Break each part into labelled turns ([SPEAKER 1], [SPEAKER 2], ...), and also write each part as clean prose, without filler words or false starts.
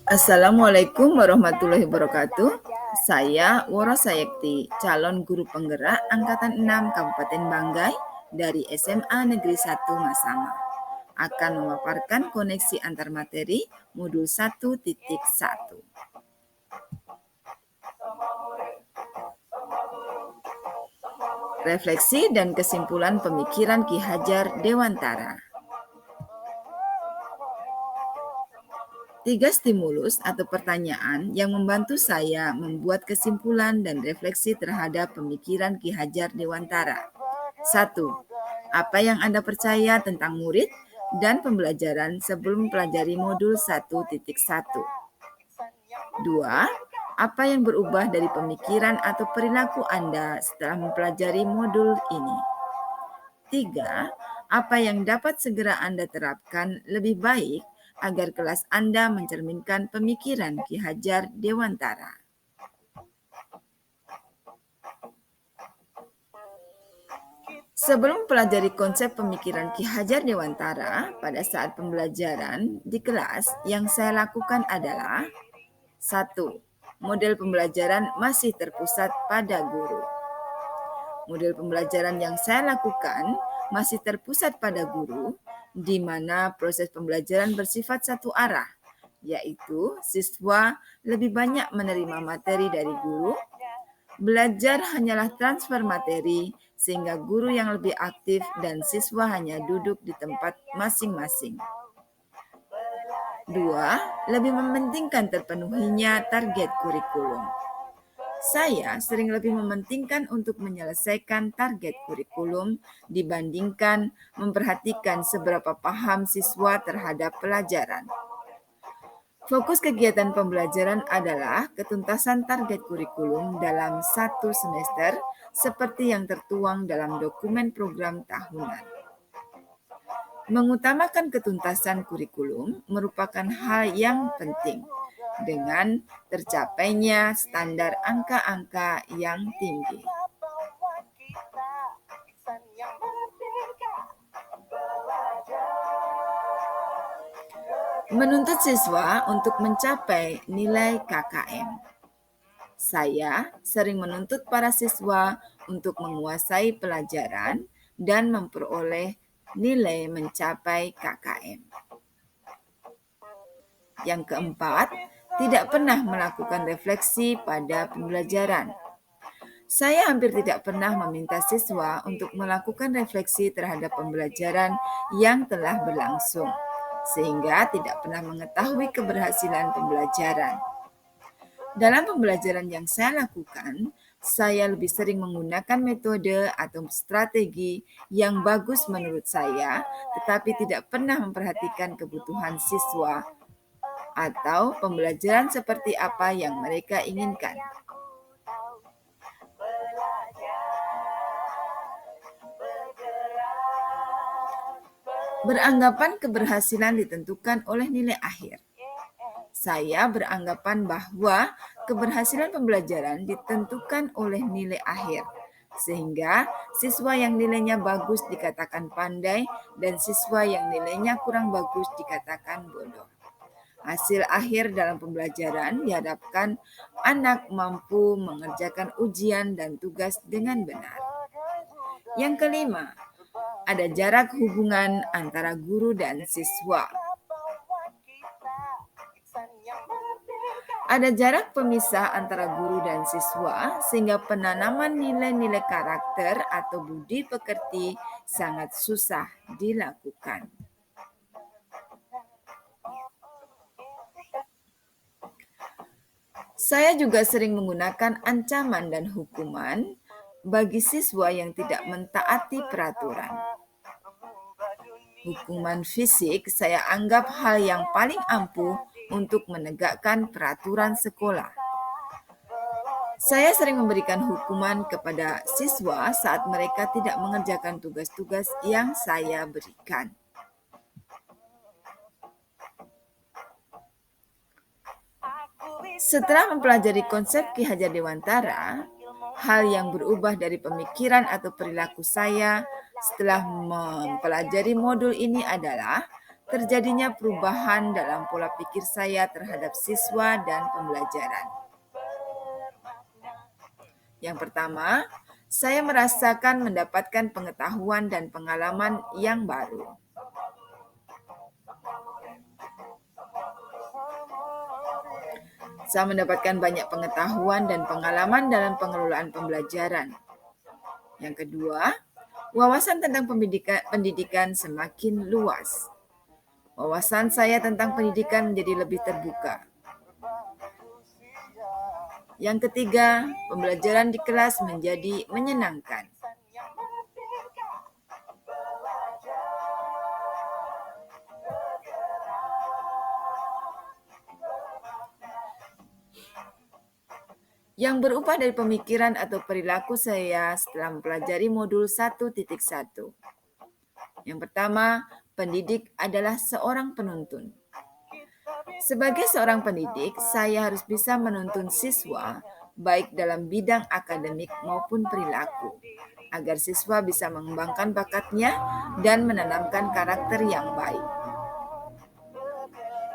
[SPEAKER 1] Assalamualaikum warahmatullahi wabarakatuh. Saya Woro Sayekti, calon guru penggerak Angkatan 6 Kabupaten Banggai dari SMA Negeri 1 Masama, akan memaparkan koneksi antar materi modul 1.1. Refleksi dan kesimpulan pemikiran Ki Hajar Dewantara. 3 stimulus atau pertanyaan yang membantu saya membuat kesimpulan dan refleksi terhadap pemikiran Ki Hajar Dewantara. 1. Apa yang Anda percaya tentang murid dan pembelajaran sebelum mempelajari modul 1.1? 2. Apa yang berubah dari pemikiran atau perilaku Anda setelah mempelajari modul ini? 3. Apa yang dapat segera Anda terapkan lebih baik agar kelas Anda mencerminkan pemikiran Ki Hajar Dewantara. Sebelum mempelajari konsep pemikiran Ki Hajar Dewantara, pada saat pembelajaran di kelas yang saya lakukan adalah 1. Model pembelajaran masih terpusat pada guru. Model pembelajaran yang saya lakukan masih terpusat pada guru, di mana proses pembelajaran bersifat satu arah, yaitu siswa lebih banyak menerima materi dari guru. Belajar hanyalah transfer materi, sehingga guru yang lebih aktif dan siswa hanya duduk di tempat masing-masing. 2. Lebih mementingkan terpenuhinya target kurikulum. Saya sering lebih mementingkan untuk menyelesaikan target kurikulum dibandingkan memperhatikan seberapa paham siswa terhadap pelajaran. Fokus kegiatan pembelajaran adalah ketuntasan target kurikulum dalam satu semester seperti yang tertuang dalam dokumen program tahunan. Mengutamakan ketuntasan kurikulum merupakan hal yang penting dengan tercapainya standar angka-angka yang tinggi. Menuntut siswa untuk mencapai nilai KKM. Saya sering menuntut para siswa untuk menguasai pelajaran dan memperoleh nilai mencapai KKM. Yang keempat, tidak pernah melakukan refleksi pada pembelajaran. Saya hampir tidak pernah meminta siswa untuk melakukan refleksi terhadap pembelajaran yang telah berlangsung, sehingga tidak pernah mengetahui keberhasilan pembelajaran. Dalam pembelajaran yang saya lakukan, saya lebih sering menggunakan metode atau strategi yang bagus menurut saya, tetapi tidak pernah memperhatikan kebutuhan siswa atau pembelajaran seperti apa yang mereka inginkan. Beranggapan keberhasilan ditentukan oleh nilai akhir. Saya beranggapan bahwa keberhasilan pembelajaran ditentukan oleh nilai akhir, sehingga siswa yang nilainya bagus dikatakan pandai dan siswa yang nilainya kurang bagus dikatakan bodoh. Hasil akhir dalam pembelajaran diharapkan anak mampu mengerjakan ujian dan tugas dengan benar. Yang kelima, ada jarak hubungan antara guru dan siswa. Ada jarak pemisah antara guru dan siswa, sehingga penanaman nilai-nilai karakter atau budi pekerti sangat susah dilakukan. Saya juga sering menggunakan ancaman dan hukuman bagi siswa yang tidak mentaati peraturan. Hukuman fisik saya anggap hal yang paling ampuh untuk menegakkan peraturan sekolah. Saya sering memberikan hukuman kepada siswa saat mereka tidak mengerjakan tugas-tugas yang saya berikan. Setelah mempelajari konsep Ki Hajar Dewantara, hal yang berubah dari pemikiran atau perilaku saya setelah mempelajari modul ini adalah terjadinya perubahan dalam pola pikir saya terhadap siswa dan pembelajaran. Yang pertama, saya merasakan mendapatkan pengetahuan dan pengalaman yang baru. Saya mendapatkan banyak pengetahuan dan pengalaman dalam pengelolaan pembelajaran. Yang kedua, wawasan tentang pendidikan semakin luas. Wawasan saya tentang pendidikan menjadi lebih terbuka. Yang ketiga, pembelajaran di kelas menjadi menyenangkan. Yang berubah dari pemikiran atau perilaku saya setelah mempelajari modul 1.1. Yang pertama, pendidik adalah seorang penuntun. Sebagai seorang pendidik, saya harus bisa menuntun siswa baik dalam bidang akademik maupun perilaku, agar siswa bisa mengembangkan bakatnya dan menanamkan karakter yang baik.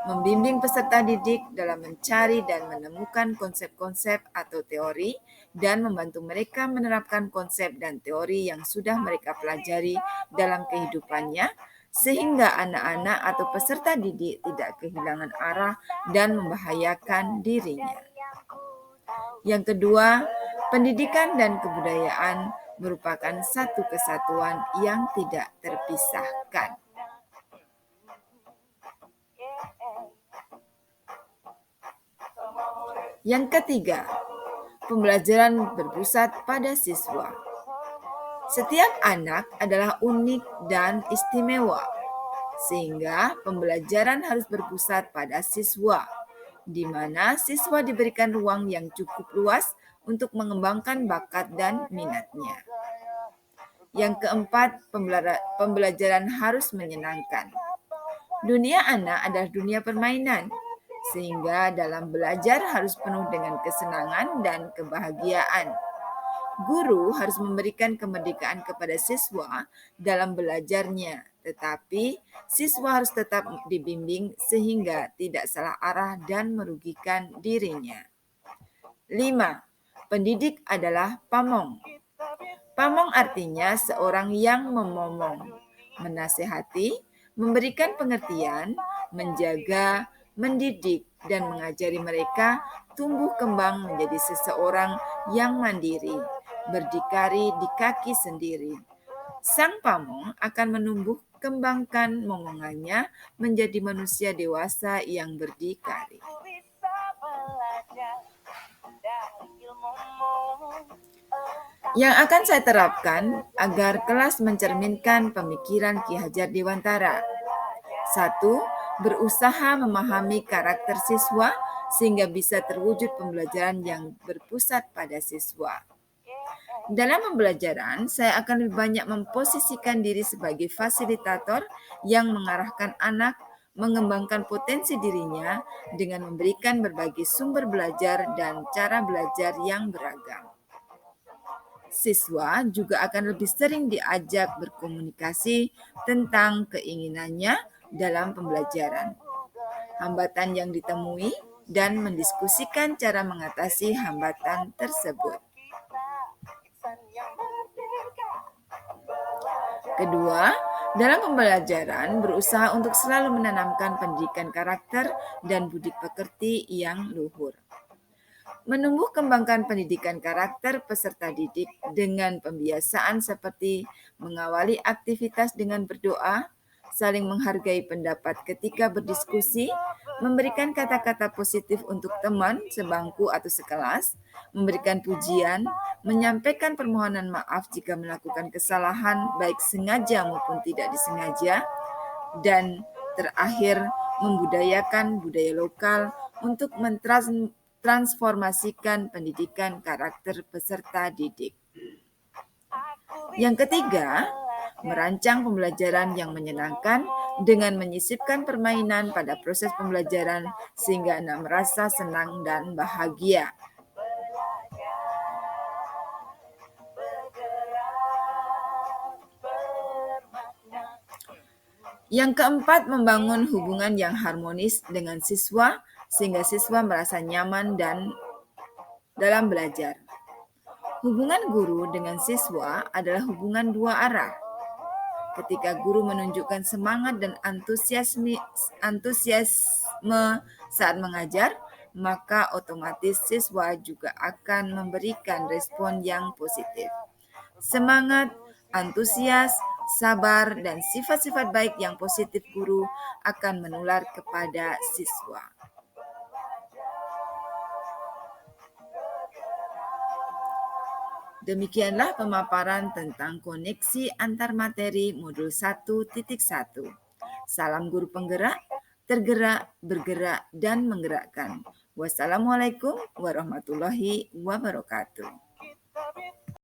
[SPEAKER 1] Membimbing peserta didik dalam mencari dan menemukan konsep-konsep atau teori dan membantu mereka menerapkan konsep dan teori yang sudah mereka pelajari dalam kehidupannya sehingga anak-anak atau peserta didik tidak kehilangan arah dan membahayakan dirinya. Yang kedua, pendidikan dan kebudayaan merupakan satu kesatuan yang tidak terpisahkan. Yang ketiga, pembelajaran berpusat pada siswa. Setiap anak adalah unik dan istimewa, sehingga pembelajaran harus berpusat pada siswa, di mana siswa diberikan ruang yang cukup luas untuk mengembangkan bakat dan minatnya. Yang keempat, pembelajaran harus menyenangkan. Dunia anak adalah dunia permainan, sehingga dalam belajar harus penuh dengan kesenangan dan kebahagiaan. Guru harus memberikan kemerdekaan kepada siswa dalam belajarnya, tetapi siswa harus tetap dibimbing sehingga tidak salah arah dan merugikan dirinya. 5. Pendidik adalah pamong. Pamong artinya seorang yang memomong, menasehati, memberikan pengertian, menjaga, mendidik, dan mengajari mereka tumbuh kembang menjadi seseorang yang mandiri, berdikari di kaki sendiri. Sang pamong akan menumbuh kembangkan momongannya menjadi manusia dewasa yang berdikari. Yang akan saya terapkan agar kelas mencerminkan pemikiran Ki Hajar Dewantara. 1. Berusaha memahami karakter siswa sehingga bisa terwujud pembelajaran yang berpusat pada siswa. Dalam pembelajaran, saya akan lebih banyak memposisikan diri sebagai fasilitator yang mengarahkan anak mengembangkan potensi dirinya dengan memberikan berbagai sumber belajar dan cara belajar yang beragam. Siswa juga akan lebih sering diajak berkomunikasi tentang keinginannya dalam pembelajaran, hambatan yang ditemui, dan mendiskusikan cara mengatasi hambatan tersebut. Kedua, dalam pembelajaran berusaha untuk selalu menanamkan pendidikan karakter dan budi pekerti yang luhur. Menumbuh kembangkan pendidikan karakter peserta didik dengan pembiasaan seperti mengawali aktivitas dengan berdoa, saling menghargai pendapat ketika berdiskusi, memberikan kata-kata positif untuk teman, sebangku atau sekelas, memberikan pujian, menyampaikan permohonan maaf jika melakukan kesalahan baik sengaja maupun tidak disengaja, dan terakhir membudayakan budaya lokal untuk transformasikan pendidikan karakter peserta didik. Yang ketiga, merancang pembelajaran yang menyenangkan dengan menyisipkan permainan pada proses pembelajaran sehingga anak merasa senang dan bahagia. Yang keempat, membangun hubungan yang harmonis dengan siswa sehingga siswa merasa nyaman dan dalam belajar. Hubungan guru dengan siswa adalah hubungan dua arah. Ketika guru menunjukkan semangat dan antusiasme saat mengajar, maka otomatis siswa juga akan memberikan respon yang positif. Semangat, antusias, sabar, dan sifat-sifat baik yang positif guru akan menular kepada siswa. Demikianlah pemaparan tentang koneksi antar materi modul 1.1. Salam guru penggerak, tergerak, bergerak, dan menggerakkan. Wassalamualaikum warahmatullahi wabarakatuh.